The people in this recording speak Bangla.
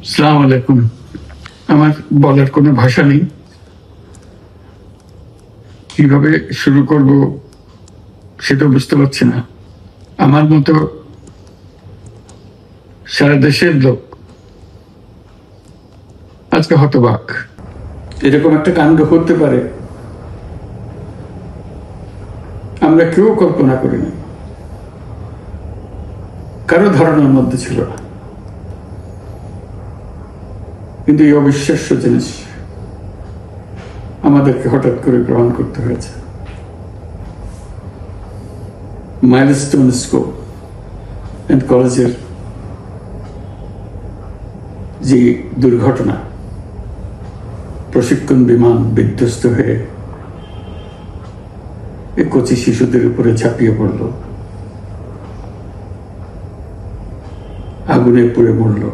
আসসালামু আলাইকুম। আমার বলার কোনো ভাষা নেই, কিভাবে শুরু করব সেটা বুঝতে পারছি না। আমার মতো সারা দেশের লোক আজকে হতবাক। এরকম একটা কাণ্ড হতে পারে আমরা কেউ কল্পনা করিনি, কারো ধারণার মধ্যে ছিল না। কিন্তু এই অবিশ্বাস্য জিনিস আমাদেরকে হঠাৎ করে গ্রহণ করতে হয়েছে। মাইলস্টোন স্কুল অ্যান্ড কলেজের যে দুর্ঘটনা, প্রশিক্ষণ বিমান বিধ্বস্ত হয়ে এই কচি শিশুদের উপরে ঝাঁপিয়ে পড়ল, আগুনে পুড়ে মরল।